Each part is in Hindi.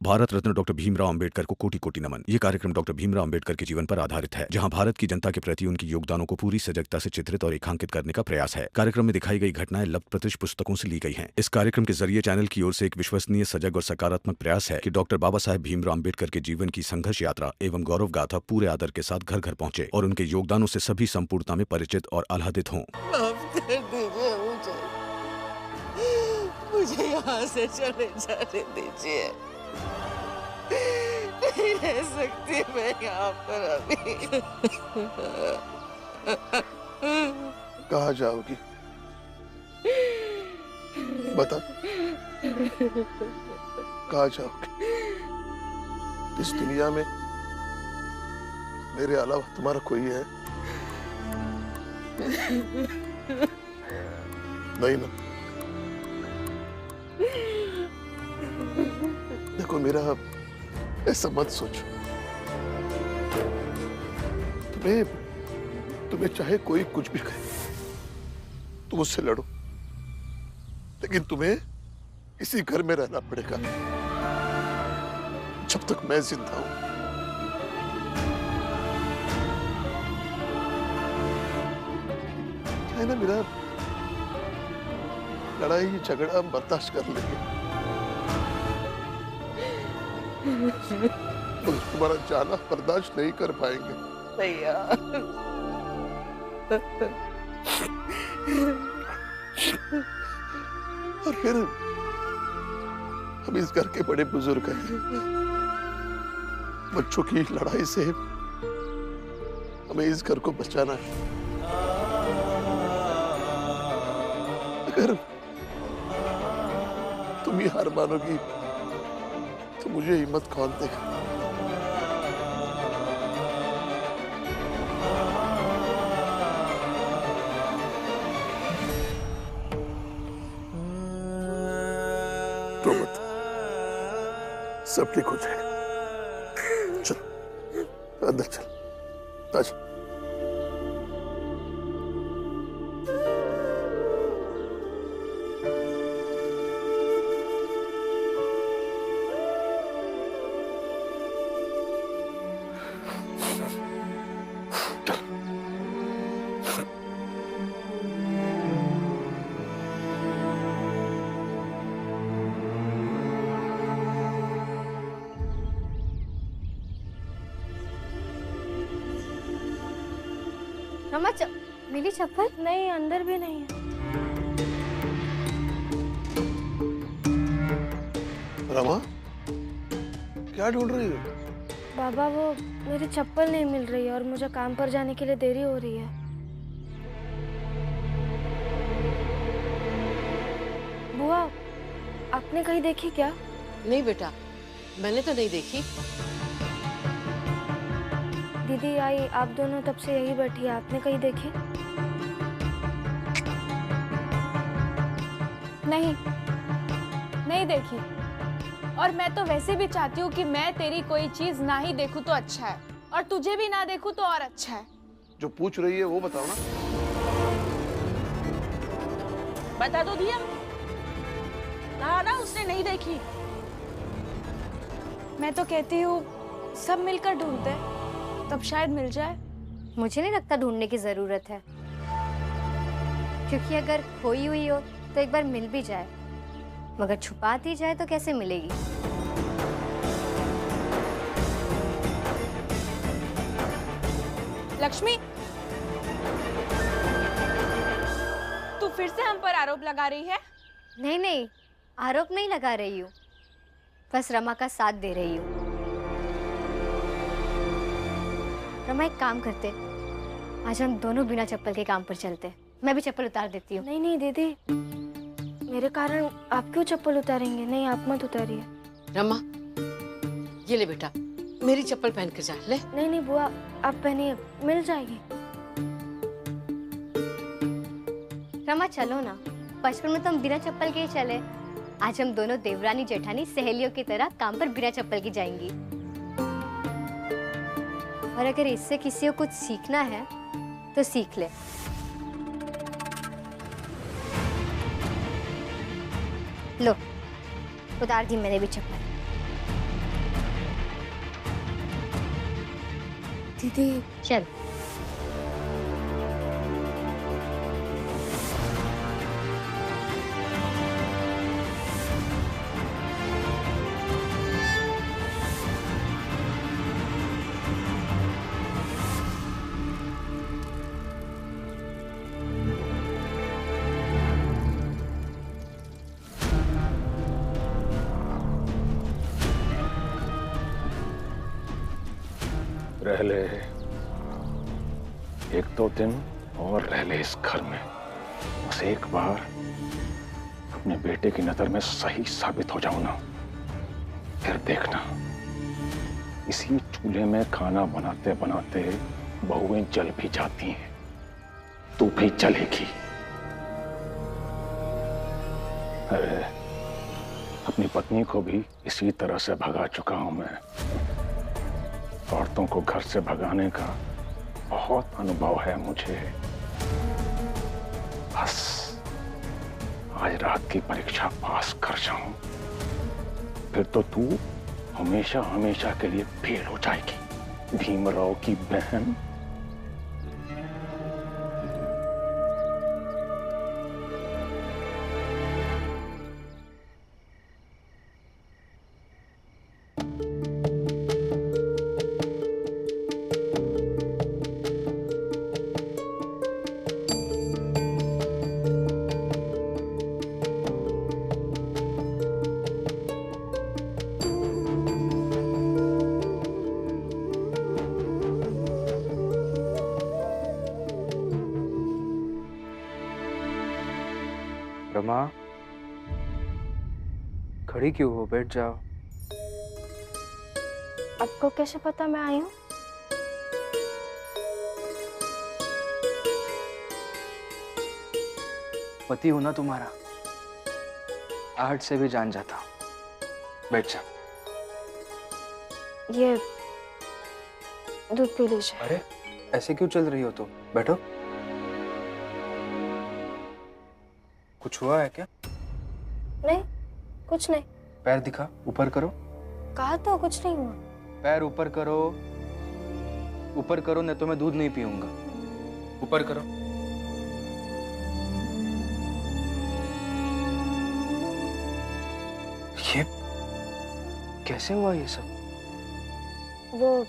भारत रत्न डॉक्टर भीमराव अंबेडकर को कोटि कोटि नमन। ये कार्यक्रम डॉक्टर भीमराव अंबेडकर के जीवन पर आधारित है, जहां भारत की जनता के प्रति उनके योगदानों को पूरी सजगता से चित्रित और रेखांकित करने का प्रयास है। कार्यक्रम में दिखाई गई घटनाएं लब्ध पुस्तकों से ली गई हैं। इस कार्यक्रम के जरिए चैनल की ओर से एक विश्वसनीय, सजग और सकारात्मक प्रयास है कि डॉक्टर बाबा साहेब भीमराव अंबेडकर के जीवन की संघर्ष यात्रा एवं गौरव गाथा पूरे आदर के साथ घर घर पहुंचे और उनके योगदानों से सभी संपूर्णता में परिचित और आह्लादित हों। मुझे यहाँ से चले जाने दीजिए, नहीं रह सकती मैं यहाँ पर अभी। कहाँ जाओगी? बता, कहाँ जाओगी? इस दुनिया में मेरे अलावा तुम्हारा कोई है? नहीं ना? देखो, मेरा ऐसा मत सोचो। तुम्हें चाहे कोई कुछ भी कहे, तुम उससे लड़ो, लेकिन तुम्हें इसी घर में रहना पड़ेगा जब तक मैं जिंदा हूं। है ना, मेरा लड़ाई झगड़ा बर्दाश्त कर लेंगे, तो तुम्हारा जाना बर्दाश्त नहीं कर पाएंगे। भैया, और फिर हम इस घर के बड़े बुजुर्ग हैं, बच्चों की लड़ाई से हमें इस घर को बचाना है। अगर तुम ही हार मानोगी तो मुझे हिम्मत कौन देगा? तो मत, सब ठीक हो जाएगा। चल अंदर चल, आजा। रमा, मेरी चप्पल? नहीं, अंदर भी नहीं है। रमा, क्या ढूंढ रही हो? बाबा, वो मेरी चप्पल नहीं मिल रही है और मुझे काम पर जाने के लिए देरी हो रही है। बुआ, आपने कहीं देखी क्या? नहीं बेटा, मैंने तो नहीं देखी। दीदी आई, आप दोनों तब से यही बैठी है, आपने कहीं देखी? नहीं, नहीं देखी। और मैं तो वैसे भी चाहती हूँ कि मैं तेरी कोई चीज ना ही देखूं तो अच्छा है, और तुझे भी ना देखूं तो और अच्छा है। जो पूछ रही है वो बताओ ना। बता दो दिया, कहा ना उसने नहीं देखी। मैं तो कहती हूँ सब मिलकर ढूंढते हैं, तब शायद मिल जाए। मुझे नहीं लगता ढूंढने की जरूरत है, क्योंकि अगर खोई हुई हो तो एक बार मिल भी जाए, मगर छुपा दी जाए तो कैसे मिलेगी? लक्ष्मी, तू फिर से हम पर आरोप लगा रही है? नहीं नहीं, आरोप नहीं लगा रही हूँ, बस रमा का साथ दे रही हूँ। रमा, एक काम करते, आज हम दोनों बिना चप्पल के काम पर चलते। मैं भी चप्पल उतार देती हूँ। नहीं नहीं दीदी, मेरे कारण आप क्यों चप्पल उतारेंगे? नहीं, आप मत उतारिए। रमा, ये ले बेटा, मेरी चप्पल पहन कर जा। ले। नहीं नहीं बुआ, आप पहनिए, मिल जाएगी। रमा चलो ना, बचपन में तो हम बिना चप्पल के ही चले। आज हम दोनों देवरानी जेठानी सहेलियों की तरह काम पर बिना चप्पल की जाएंगी। और अगर इससे किसी को कुछ सीखना है तो सीख ले। लो, उतार दी मैंने भी चप्पल। दीदी चल। रह ले 1-2 दिन और रह ले इस घर में। बस एक बार अपने बेटे की नजर में सही साबित हो जाऊं ना, फिर देखना इसी चूल्हे में खाना बनाते बनाते बहुएं जल भी जाती हैं, तू भी जलेगी। अरे अपनी पत्नी को भी इसी तरह से भगा चुका हूं मैं। औरतों को घर से भगाने का बहुत अनुभव है मुझे। बस आज रात की परीक्षा पास कर जाऊं, फिर तो तू हमेशा हमेशा के लिए फेल हो जाएगी भीमराव की बहन। रमा, खड़ी क्यों हो? बैठ जाओ। आपको कैसे पता मैं आई हूँ? पति हो ना तुम्हारा, आहट से भी जान जाता हूँ। बैठ जा। ये दूध पी लीजिए। अरे ऐसे क्यों चल रही हो तुम? बैठो। कुछ हुआ है क्या? नहीं, कुछ नहीं। पैर दिखा, ऊपर करो। कहा तो कुछ नहीं हुआ। पैर ऊपर करो, ऊपर करो, नहीं तो मैं दूध नहीं पीऊंगा। ऊपर करो। ये कैसे हुआ ये सब? वो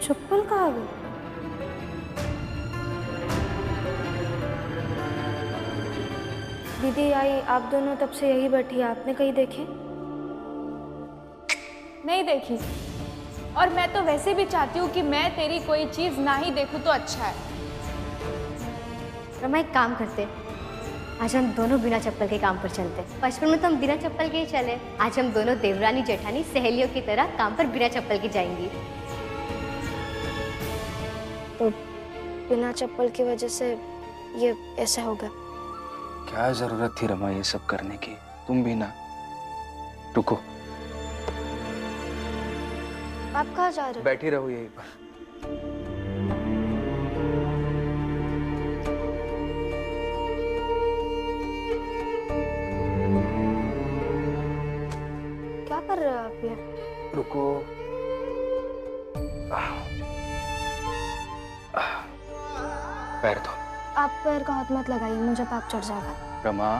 चप्पल कहाँ गई? दीदी आई, आप दोनों तब से यही बैठी है, आपने कहीं देखे? नहीं देखी, और मैं तो वैसे भी चाहती हूँ कि मैं तेरी कोई चीज ना ही देखूं तो अच्छा है। रमा एक काम करते, आज हम दोनों बिना चप्पल के काम पर चलते। बचपन में तो हम बिना चप्पल के ही चले, आज हम दोनों देवरानी जेठानी सहेलियों की तरह काम पर बिना चप्पल के जाएंगी। तो बिना चप्पल की वजह से ये ऐसा होगा। क्या जरूरत थी रमा ये सब करने की? तुम भी ना। रुको। आप कहाँ जा रहे हो? बैठी रहो यहीं पर। क्या कर रहे हो आप ये? रुको। पैर धो। आप पैर का हाथ मत लगाइए, मुझे पाप चढ़ जाएगा। रमा,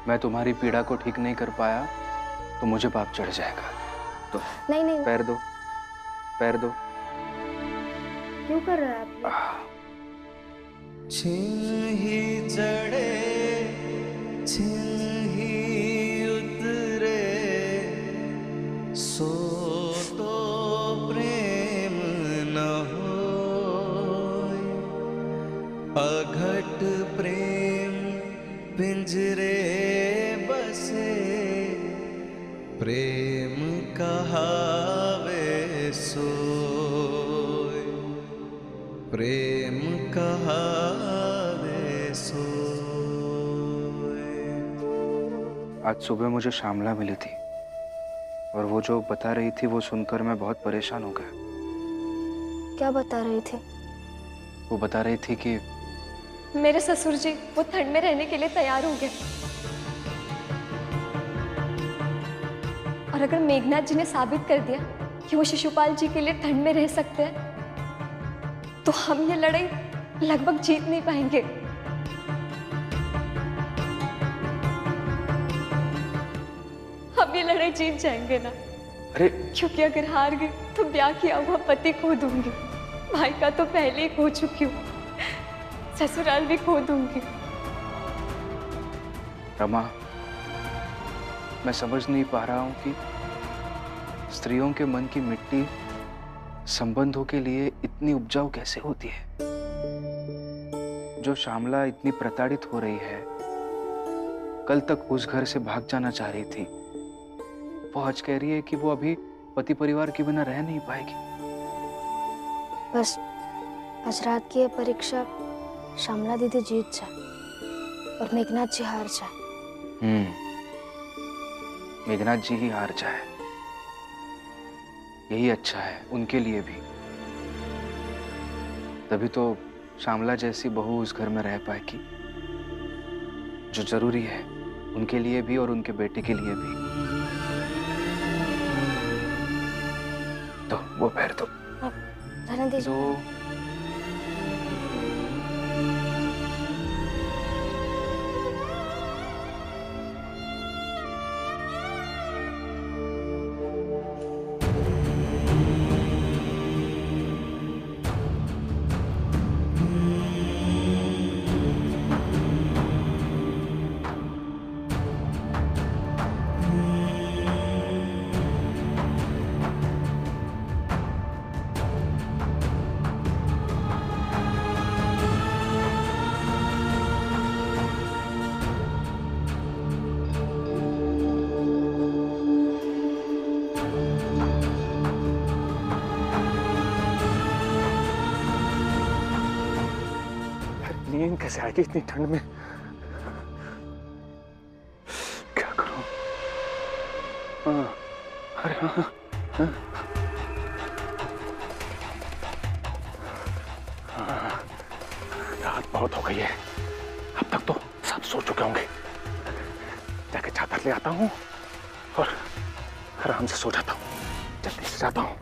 मैं तुम्हारी पीड़ा को ठीक नहीं कर पाया तो मुझे पाप चढ़ जाएगा। तो नहीं नहीं, पैर दो, पैर दो। क्यों कर रहे हैं आप? छिन ही चढ़े छिन ही उतरे, सो तो प्रेम न होय, अघट प्रेम पिंजरे बसे, प्रेम कहावे सोय, प्रेम कहावे सोय। आज सुबह मुझे श्यामला मिली थी और वो जो बता रही थी वो सुनकर मैं बहुत परेशान हो गया। क्या बता रही थी? वो बता रही थी कि मेरे ससुर जी वो ठंड में रहने के लिए तैयार हो गए। और अगर मेघनाथ जी ने साबित कर दिया कि वो शिशुपाल जी के लिए ठंड में रह सकते हैं, तो हम ये लड़ाई लगभग जीत नहीं पाएंगे। हम ये लड़ाई जीत जाएंगे ना? अरे क्योंकि अगर हार गई तो ब्याह किया हुआ पति खो दूंगी, भाई का तो पहले ही खो चुकी हूँ, ससुराल भी खो दूंगी। रमा, मैं समझ नहीं पा रहा हूं कि स्त्रियों के मन की मिट्टी संबंधों के लिए इतनी उपजाऊ कैसे होती है। जो श्यामला इतनी प्रताड़ित हो रही है, कल तक उस घर से भाग जाना चाह रही थी, वो आज कह रही है कि वो अभी पति परिवार के बिना रह नहीं पाएगी। बस आज रात की ये परीक्षा श्यामला दीदी जीत जाए और मेघनाथ जी हार जाए। मेघनाथ जी ही हार जाए, यही अच्छा है उनके लिए भी। तभी तो श्यामला जैसी बहू उस घर में रह पाएगी, जो जरूरी है उनके लिए भी और उनके बेटे के लिए भी। तो वो पैर तो रहने दीजिए। नींद कैसे आएगी इतनी ठंड में? क्या करूं? अरे हाँ, रात बहुत हो गई है, अब तक तो सब सो चुके होंगे। जाके चादर ले आता हूँ और आराम से सो जाता हूँ। जल्दी से जाता हूँ।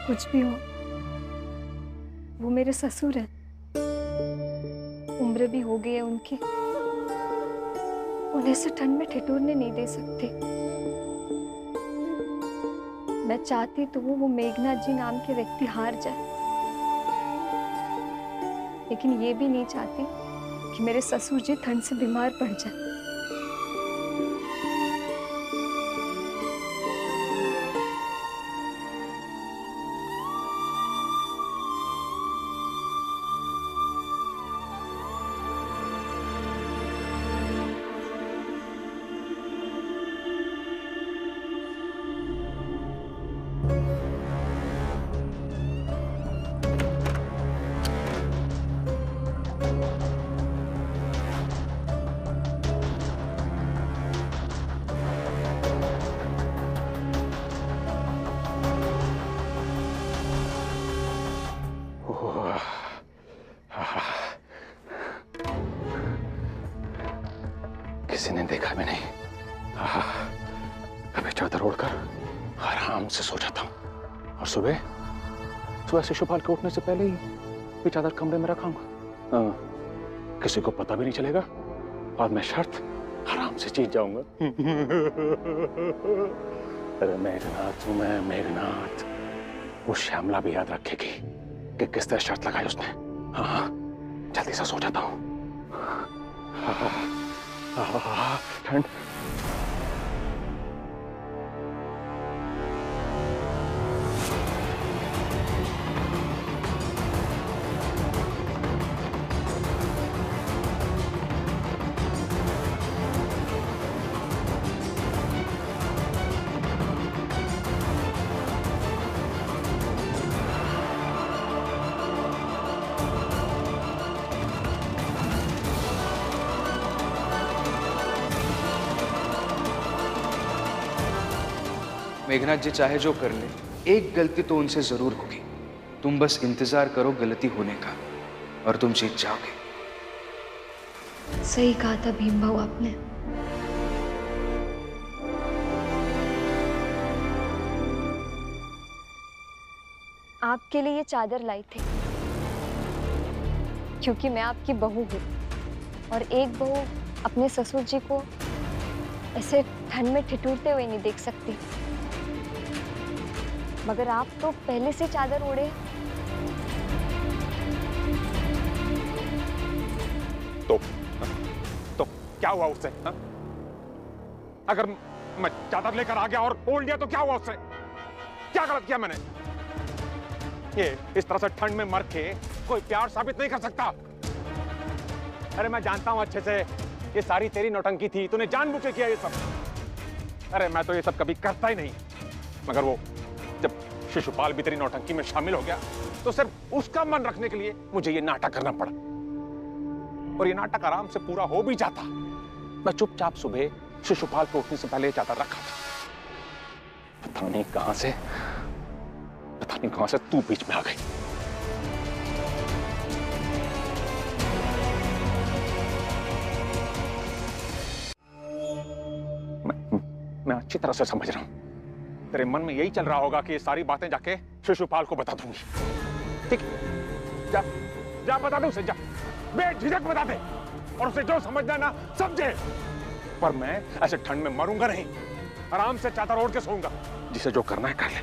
कुछ भी हो, वो मेरे ससुर हैं। उम्र भी हो गई है उनकी, उन्हें से ठंड में ठिठुरने नहीं दे सकती। मैं चाहती तो वो मेघनाथ जी नाम के व्यक्ति हार जाए, लेकिन ये भी नहीं चाहती कि मेरे ससुर जी ठंड से बीमार पड़ जाए। किसी ने देखा भी नहीं। अभी चादर ओढ़कर आराम से सो जाता हूँ और सुबह शिशुपाल के उठने से पहले ही ये चादर कमरे में रखाऊंगा। किसी को पता भी नहीं चलेगा और मैं शर्त आराम से जीत जाऊंगा। अरे मेघनाथ हूं मैं, मेघनाथ। वो श्यामला भी याद रखेगी कि किस तरह शर्त लगाई उसने। हाँ, जल्दी से सो जाता हूँ। ठंड। मेघनाथ जी चाहे जो कर ले, एक गलती तो उनसे जरूर होगी। तुम बस इंतजार करो गलती होने का और तुम जीत जाओगे। सही कहा था भीम भाऊ आपने। आपके लिए ये चादर लाई थी क्योंकि मैं आपकी बहू हूँ और एक बहू अपने ससुर जी को ऐसे ठंड में ठिठुरते हुए नहीं देख सकती। मगर आप तो पहले से चादर ओढ़े। तो क्या हुआ उससे? हा? अगर मैं चादर लेकर आ गया और ओढ़ लिया तो क्या हुआ उससे? क्या गलत किया मैंने? ये इस तरह से ठंड में मर के कोई प्यार साबित नहीं कर सकता। अरे मैं जानता हूं अच्छे से, ये सारी तेरी नौटंकी थी, तूने जानबूझ के किया ये सब। अरे मैं तो ये सब कभी करता ही नहीं। मगर वो जब शिशुपाल भी तेरी नौटंकी में शामिल हो गया तो सिर्फ उसका मन रखने के लिए मुझे ये नाटक करना पड़ा। और ये नाटक आराम से पूरा हो भी जाता। मैं चुपचाप सुबह शिशुपाल को उठने से पहले ये चादर रखा था। पता नहीं कहां से तू बीच में आ गई। मैं अच्छी तरह से समझ रहा हूं, तेरे मन में यही चल रहा होगा कि ये सारी बातें जाके शिशुपाल को बता दूंगी। ठीक, जा जा बता दे उसे, जा बेझिझक बता दे और उसे जो समझना ना समझे। पर मैं ऐसे ठंड में मरूंगा नहीं, आराम से चादर ओढ़ के सोऊंगा। जिसे जो करना है कर ले।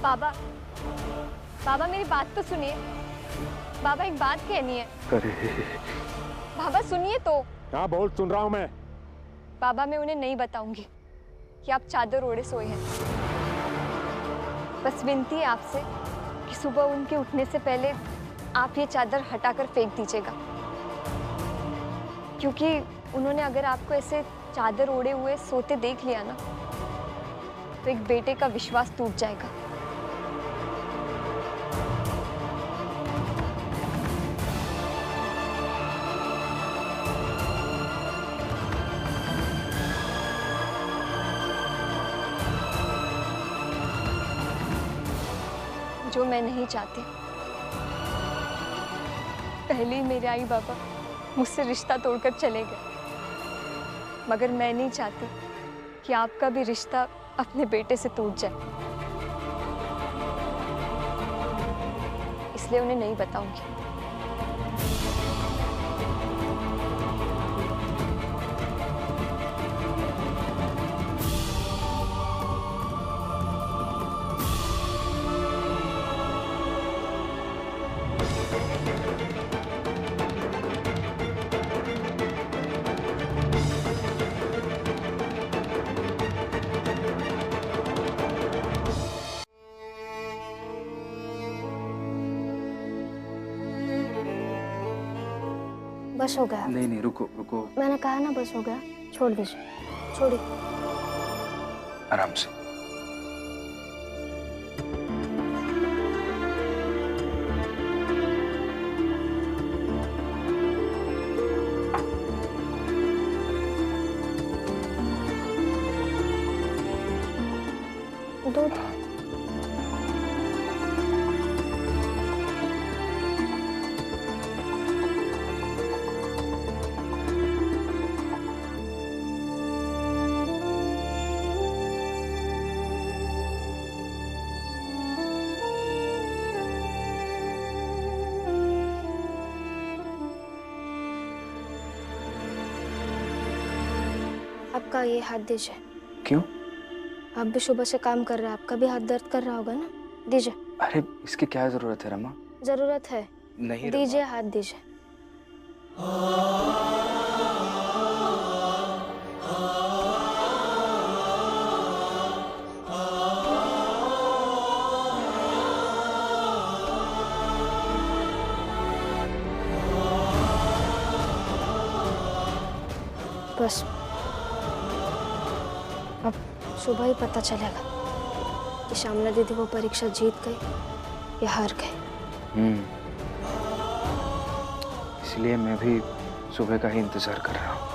बाबा, बाबा मेरी बात तो सुनिए। बाबा एक बात कहनी है। बाबा सुनिए तो। हाँ बोल, सुन रहा हूं मैं। बाबा मैं उन्हें नहीं बताऊंगी कि आप चादर ओढ़े सोए हैं। बस विनती है आपसे कि सुबह उनके उठने से पहले आप ये चादर हटाकर फेंक दीजिएगा, क्योंकि उन्होंने अगर आपको ऐसे चादर ओढ़े हुए सोते देख लिया ना तो एक बेटे का विश्वास टूट जाएगा। जो मैं नहीं चाहती। पहले ही मेरे आई बाबा मुझसे रिश्ता तोड़कर चले गए, मगर मैं नहीं चाहती कि आपका भी रिश्ता अपने बेटे से टूट जाए, इसलिए उन्हें नहीं बताऊंगी। बस हो गया। नहीं रुको रुको। मैंने कहा ना बस हो गया, छोड़ दीजिए, छोड़िए। आराम से। दूध। आपका ये हाथ दीजिए। क्यों? आप भी सुबह से काम कर रहे हैं, आपका भी हाथ दर्द कर रहा होगा ना, दीजिए। अरे इसकी क्या जरूरत है रमा? जरूरत है। नहीं दीजिए, हाथ दीजिए। बस अब सुबह ही पता चलेगा कि श्यामला दीदी वो परीक्षा जीत गई या हार गई। इसलिए मैं भी सुबह का ही इंतजार कर रहा हूँ।